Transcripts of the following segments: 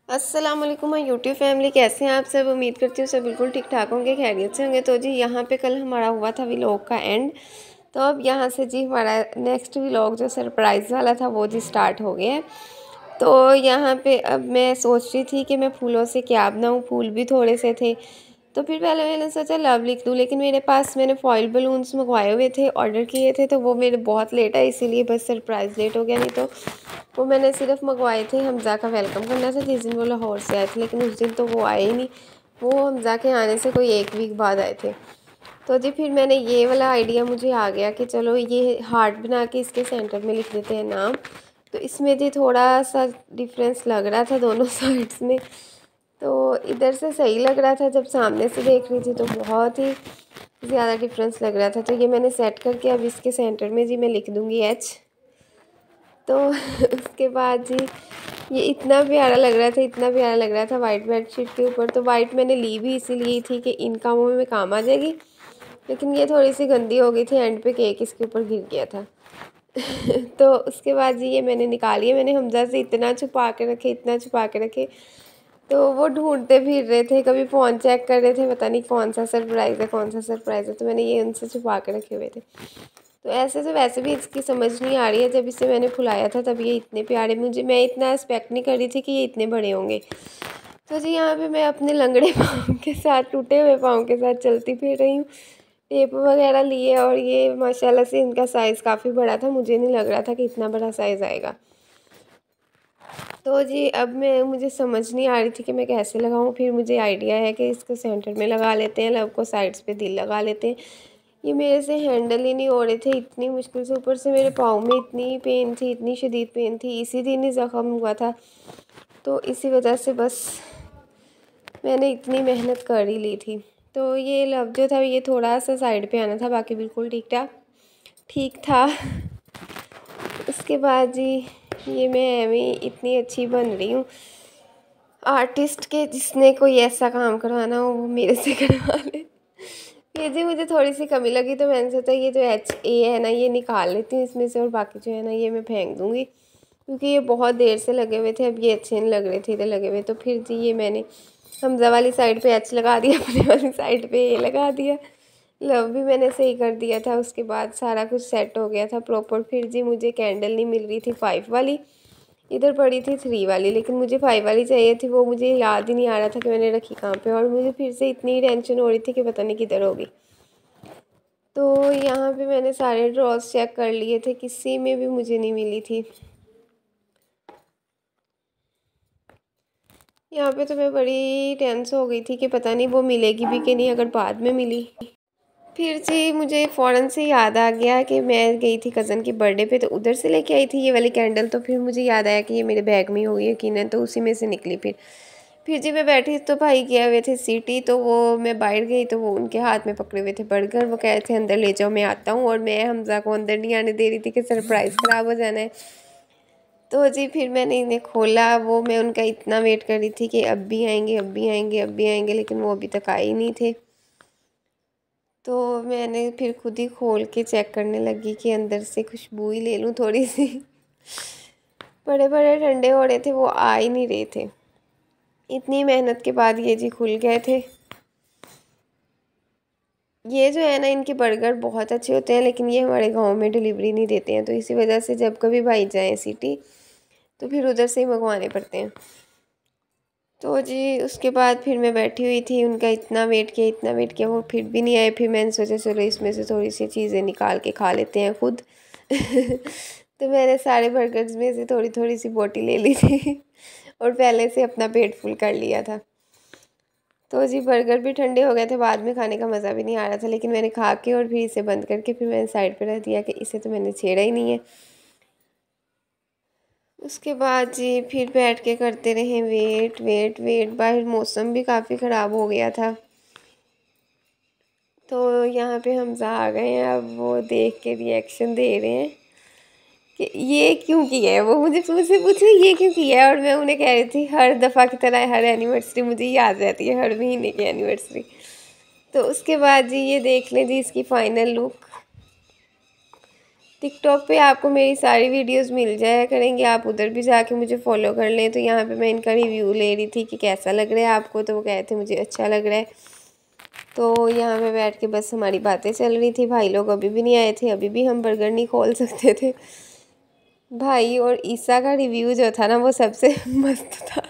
अस्सलाम वालेकुम my YouTube family, कैसे हैं आप सब। उम्मीद करती हूँ सब बिल्कुल ठीक ठाक होंगे, खैरियत से होंगे। तो जी यहाँ पे कल हमारा हुआ था व्लॉग का एंड। तो अब यहाँ से जी हमारा नेक्स्ट व्लॉग जो सरप्राइज़ वाला था वो जी स्टार्ट हो गया है। तो यहाँ पे अब मैं सोच रही थी कि मैं फूलों से क्या बनाऊँ, फूल भी थोड़े से थे। तो फिर पहले मैंने सोचा लव लिख दूँ, लेकिन मेरे पास मैंने फॉयल बलून्स मंगवाए हुए थे, ऑर्डर किए थे, तो वो मेरे बहुत लेट आए, इसीलिए बस सरप्राइज़ लेट हो गया। नहीं तो वो मैंने सिर्फ मंगवाए थे हमज़ा का वेलकम करना था जिस दिन वो लाहौर से आए थे, लेकिन उस दिन तो वो आए ही नहीं। वो हमज़ा के आने से कोई एक वीक बाद आए थे। तो जी फिर मैंने ये वाला आइडिया मुझे आ गया कि चलो ये हार्ट बना के इसके सेंटर में लिख देते हैं नाम। तो इसमें जी थोड़ा सा डिफरेंस लग रहा था दोनों साइड्स में। तो इधर से सही लग रहा था, जब सामने से देख रही थी तो बहुत ही ज़्यादा डिफरेंस लग रहा था। तो ये मैंने सेट करके अब इसके सेंटर में जी मैं लिख दूँगी एच। तो उसके बाद जी ये इतना प्यारा लग रहा था, इतना प्यारा लग रहा था वाइट बेडशीट के ऊपर। तो वाइट मैंने ली भी इसीलिए थी कि इन कामों में काम आ जाएगी, लेकिन ये थोड़ी सी गंदी हो गई थी, एंड पे केक इसके ऊपर गिर गया था। तो उसके बाद जी ये मैंने निकाली, मैंने हमजा से इतना छुपा के रखे, इतना छुपा के रखे। तो वो ढूंढते फिर रहे थे, कभी फ़ोन चेक कर रहे थे, पता नहीं कौन सा सरप्राइज़ है, कौन सा सरप्राइज़ है। तो मैंने ये उनसे छुपा के रखे हुए थे। तो ऐसे तो वैसे भी इसकी समझ नहीं आ रही है, जब इसे मैंने फुलाया था तब ये इतने प्यारे, मैं इतना एक्सपेक्ट नहीं कर रही थी कि ये इतने बड़े होंगे। तो जी यहाँ पे मैं अपने लंगड़े पाँव के साथ, टूटे हुए पाँव के साथ चलती फिर रही हूँ। टेप वगैरह लिए, और ये माशाल्लाह से इनका साइज़ काफ़ी बड़ा था, मुझे नहीं लग रहा था कि इतना बड़ा साइज़ आएगा। तो जी अब मुझे समझ नहीं आ रही थी कि मैं कैसे लगाऊं। फिर मुझे आइडिया है कि इसको सेंटर में लगा लेते हैं, लव को साइड्स पे दिल लगा लेते हैं। ये मेरे से हैंडल ही नहीं हो रहे थे, इतनी मुश्किल से, ऊपर से मेरे पाँव में इतनी पेन थी, इतनी शदीद पेन थी, इसी दिन ही ज़ख़म हुआ था। तो इसी वजह से बस मैंने इतनी मेहनत कर ही ली थी। तो ये लव जो था ये थोड़ा सा साइड पे आना था, बाकी बिल्कुल ठीक था। उसके बाद जी ये मैं एवं इतनी अच्छी बन रही हूँ आर्टिस्ट के, जिसने कोई ऐसा काम करवाना हो वो मेरे से करवा ले। ये जी मुझे थोड़ी सी कमी लगी, तो मैंने सोचा ये जो HA है ना ये निकाल लेती हूँ इसमें से, और बाकी जो है ना ये मैं फेंक दूँगी, क्योंकि ये बहुत देर से लगे हुए थे, अब ये अच्छे नहीं लग रहे थे इधर लगे हुए। तो फिर जी ये मैंने हमजा वाली साइड पे H लगा दिया, अपने वाली साइड पे A लगा दिया, लव भी मैंने सही कर दिया था। उसके बाद सारा कुछ सेट हो गया था प्रॉपर। फिर जी मुझे कैंडल नहीं मिल रही थी 5 वाली, इधर पड़ी थी 3 वाली, लेकिन मुझे 5 वाली चाहिए थी। वो मुझे याद ही नहीं आ रहा था कि मैंने रखी कहाँ पे, और मुझे फिर से इतनी टेंशन हो रही थी कि पता नहीं किधर होगी। तो यहाँ पे मैंने सारे ड्रॉज चेक कर लिए थे, किसी में भी मुझे नहीं मिली थी। यहाँ पे तो मैं बड़ी टेंस हो गई थी कि पता नहीं वो मिलेगी भी कि नहीं, अगर बाद में मिली। फिर जी मुझे फ़ौरन से याद आ गया कि मैं गई थी कज़न के बर्थडे पे, तो उधर से लेके आई थी ये वाली कैंडल। तो फिर मुझे याद आया कि ये मेरे बैग में ही होगी यकीनन, तो उसी में से निकली। फिर जी मैं बैठी तो भाई गए हुए थे सिटी, तो वो मैं बाहर गई तो वो उनके हाथ में पकड़े हुए थे बर्गर। वो कह रहे थे अंदर ले जाओ मैं आता हूँ, और मैं हमजा को अंदर नहीं आने दे रही थी कि सरप्राइज़ ख़राब हो जाना है। तो जी फिर मैंने इन्हें खोला, वो मैं उनका इतना वेट कर रही थी कि अब भी आएंगे, अब भी आएंगे, अब भी आएंगे, लेकिन वो अभी तक आए ही नहीं थे। तो मैंने फिर खुद ही खोल के चेक करने लगी कि अंदर से खुशबू ही ले लूँ थोड़ी सी। बड़े बड़े ठंडे हो रहे थे, वो आ ही नहीं रहे थे। इतनी मेहनत के बाद ये जी खुल गए थे। ये जो है ना इनके बर्गर बहुत अच्छे होते हैं, लेकिन ये हमारे गांव में डिलीवरी नहीं देते हैं, तो इसी वजह से जब कभी भाई जाएँ सिटी तो फिर उधर से ही मंगवाने पड़ते हैं। तो जी उसके बाद फिर मैं बैठी हुई थी, उनका इतना वेट किया, इतना वेट किया, वो फिर भी नहीं आए। फिर मैंने सोचा चलो इसमें से थोड़ी सी चीज़ें निकाल के खा लेते हैं खुद। तो मैंने सारे बर्गर्स में से थोड़ी थोड़ी सी बोटी ले ली थी, और पहले से अपना पेट फुल कर लिया था। तो जी बर्गर भी ठंडे हो गए थे, बाद में खाने का मज़ा भी नहीं आ रहा था, लेकिन मैंने खा के और फिर इसे बंद करके फिर मैंने साइड पे रख दिया कि इसे तो मैंने छेड़ा ही नहीं है। उसके बाद जी फिर बैठ के करते रहे वेट वेट वेट। बाहर मौसम भी काफ़ी ख़राब हो गया था। तो यहाँ पे हमजा आ गए हैं, अब वो देख के रिएक्शन दे रहे हैं कि ये क्यों किया है। वो मुझसे पूछे ये क्यों किया है, और मैं उन्हें कह रही थी हर दफ़ा की तरह हर एनिवर्सरी मुझे याद रहती है, हर महीने की एनिवर्सरी। तो उसके बाद जी ये देख लें जी इसकी फ़ाइनल लुक। टिकटॉक पे आपको मेरी सारी वीडियोस मिल जाया करेंगी, आप उधर भी जाके मुझे फॉलो कर लें। तो यहाँ पे मैं इनका रिव्यू ले रही थी कि कैसा लग रहा है आपको, तो वो कह रहे थे मुझे अच्छा लग रहा है। तो यहाँ पे बैठ के बस हमारी बातें चल रही थी। भाई लोग अभी भी नहीं आए थे, अभी भी हम बर्गर नहीं खोल सकते थे। भाई और ईसा का रिव्यू जो था ना वो सबसे मस्त था।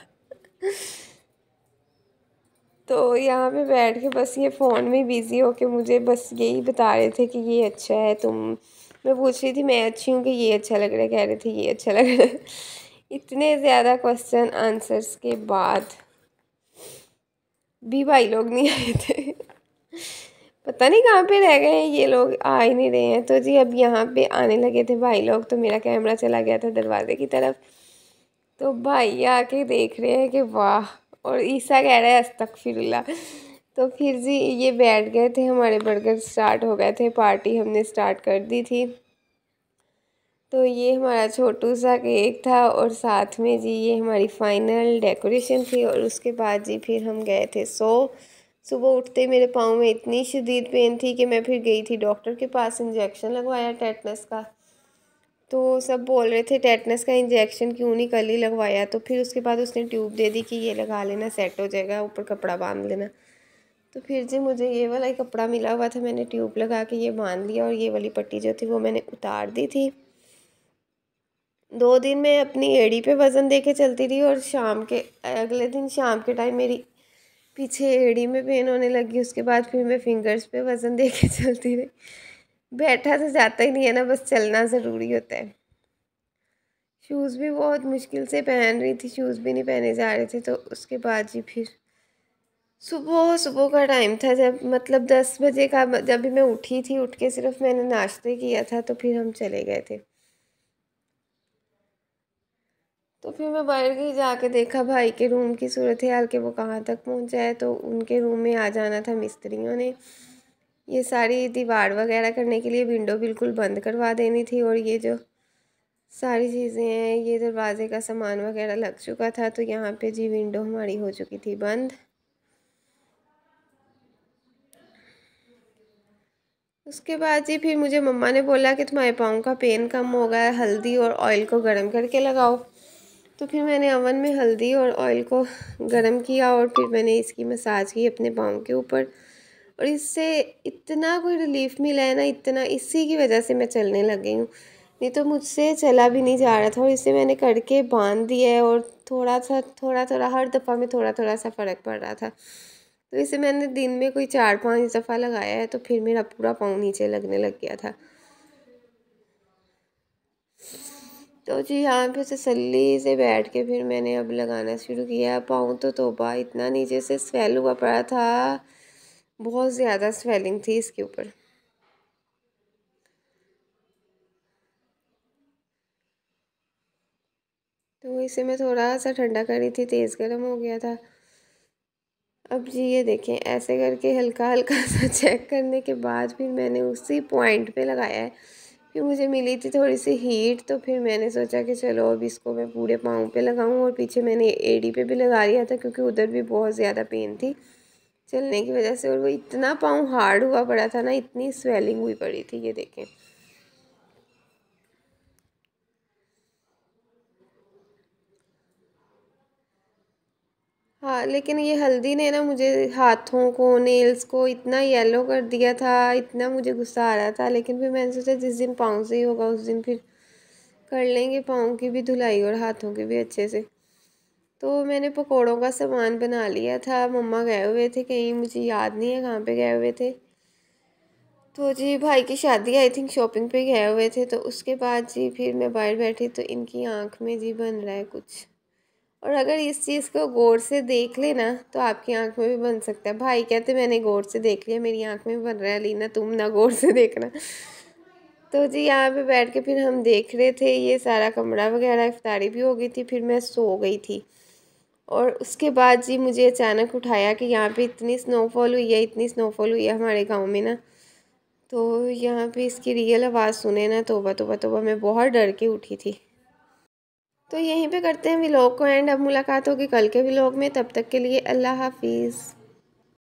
तो यहाँ पे बैठ के बस ये फ़ोन में बिज़ी हो के मुझे बस यही बता रहे थे कि ये अच्छा है तुम। मैं पूछ रही थी मैं अच्छी हूँ कि ये अच्छा लग रहा है, कह रहे थे ये अच्छा लग रहा है। इतने ज़्यादा क्वेश्चन आंसर्स के बाद भी भाई लोग नहीं आए थे। पता नहीं कहाँ पे रह गए हैं ये लोग, आ ही नहीं रहे हैं। तो जी अब यहाँ पे आने लगे थे भाई लोग, तो मेरा कैमरा चला गया था दरवाजे की तरफ। तो भाई आके देख रहे हैं कि वाह, और ईसा कह रहा है अस्तगफिरुल्लाह। तो फिर जी ये बैठ गए थे, हमारे बर्गर स्टार्ट हो गए थे, पार्टी हमने स्टार्ट कर दी थी। तो ये हमारा छोटू सा केक था और साथ में जी ये हमारी फाइनल डेकोरेशन थी। और उसके बाद जी फिर हम गए थे सुबह उठते मेरे पाँव में इतनी शदीद पेन थी कि मैं फिर गई थी डॉक्टर के पास, इंजेक्शन लगवाया टेटनस का। तो सब बोल रहे थे टेटनस का इंजेक्शन क्यों नहीं कल ही लगवाया। तो फिर उसके बाद उसने ट्यूब दे दी कि ये लगा लेना, सेट हो जाएगा, ऊपर कपड़ा बांध लेना। तो फिर जी मुझे ये वाला ही कपड़ा मिला हुआ था, मैंने ट्यूब लगा के ये बांध लिया और ये वाली पट्टी जो थी वो मैंने उतार दी थी। 2 दिन मैं अपनी एड़ी पे वज़न दे के चलती रही और अगले दिन शाम के टाइम मेरी पीछे एड़ी में पेन होने लगी। उसके बाद फिर मैं फिंगर्स पे वज़न दे के चलती रही। बैठा तो जाता ही नहीं है ना, बस चलना ज़रूरी होता है। शूज़ भी बहुत मुश्किल से पहन रही थी, शूज़ भी नहीं पहने जा रहे थे। तो उसके बाद जी फिर सुबह सुबह का टाइम था, जब मतलब 10 बजे का, जब भी मैं उठी थी, उठ के सिर्फ मैंने नाश्ते किया था तो फिर हम चले गए थे। तो फिर मैं बाहर गई, जाके देखा भाई के रूम की सूरत हाल कि वो कहाँ तक पहुँचा है। तो उनके रूम में आ जाना था मिस्त्रियों ने, ये सारी दीवार वगैरह करने के लिए विंडो बिल्कुल बंद करवा देनी थी। और ये जो सारी चीज़ें हैं, ये दरवाजे का सामान वगैरह लग चुका था। तो यहाँ पे जी विंडो हमारी हो चुकी थी बंद। उसके बाद जी फिर मुझे मम्मा ने बोला कि तुम्हारे पाँव का पेन कम हो गया है, हल्दी और ऑयल को गर्म करके लगाओ। तो फिर मैंने अवन में हल्दी और ऑयल को गर्म किया और फिर मैंने इसकी मसाज की अपने पाँव के ऊपर। और इससे इतना कोई रिलीफ मिला है ना, इतना, इसी की वजह से मैं चलने लग गई हूँ, नहीं तो मुझसे चला भी नहीं जा रहा था। और इसे मैंने करके बांध दिया है और थोड़ा सा थोड़ा थोड़ा हर दफ़ा में थोड़ा थोड़ा सा फ़र्क पड़ रहा था। तो इसे मैंने दिन में कोई 4-5 दफ़ा लगाया है, तो फिर मेरा पूरा पाँव नीचे लगने लग गया था। तो जी यहाँ पे तसल्ली से बैठ के फिर मैंने अब लगाना शुरू किया पाँव। तो तौबा, इतना नीचे से स्वेल हुआ पड़ा था, बहुत ज़्यादा स्वेलिंग थी इसके ऊपर। तो इसे मैं थोड़ा सा ठंडा कर रही थी, तेज़ गर्म हो गया था। अब जी ये देखें, ऐसे करके हल्का हल्का सा चेक करने के बाद फिर मैंने उसी पॉइंट पे लगाया है। फिर मुझे मिली थी थोड़ी सी हीट, तो फिर मैंने सोचा कि चलो अब इसको मैं पूरे पाँव पे लगाऊं। और पीछे मैंने एड़ी पे भी लगा लिया था क्योंकि उधर भी बहुत ज़्यादा पेन थी चलने की वजह से। और वो इतना पाँव हार्ड हुआ पड़ा था ना, इतनी स्वेलिंग हुई पड़ी थी, ये देखें। हाँ, लेकिन ये हल्दी ने ना मुझे हाथों को, नेल्स को इतना येलो कर दिया था, इतना मुझे गुस्सा आ रहा था। लेकिन फिर मैंने सोचा जिस दिन पाँव से ही होगा उस दिन फिर कर लेंगे पाँव की भी धुलाई और हाथों की भी अच्छे से। तो मैंने पकौड़ों का सामान बना लिया था, मम्मा गए हुए थे कहीं, मुझे याद नहीं है कहाँ पे गए हुए थे। तो जी भाई की शादी, आई थिंक शॉपिंग पे गए हुए थे। तो उसके बाद जी फिर मैं बाहर बैठी तो इनकी आँख में जी बन रहा है कुछ। और अगर इस चीज़ को गौर से देख लेना तो आपकी आंख में भी बन सकता है। भाई कहते मैंने गौर से देख लिया, मेरी आंख में भी बन रहा है, लीना तुम ना गौर से देखना। तो जी यहाँ पे बैठ के फिर हम देख रहे थे ये सारा कमरा वगैरह, इफ्तारी भी हो गई थी, फिर मैं सो गई थी। और उसके बाद जी मुझे अचानक उठाया कि यहाँ पे इतनी स्नोफॉल हुई है, इतनी स्नोफॉल हुई है हमारे गाँव में ना। तो यहाँ पे इसकी रियल आवाज़ सुने ना, तौबा तौबा तौबा, मैं बहुत डर के उठी थी। तो यहीं पे करते हैं व्लॉग को एंड। अब मुलाकात होगी कल के व्लॉग में, तब तक के लिए अल्लाह हाफिज़।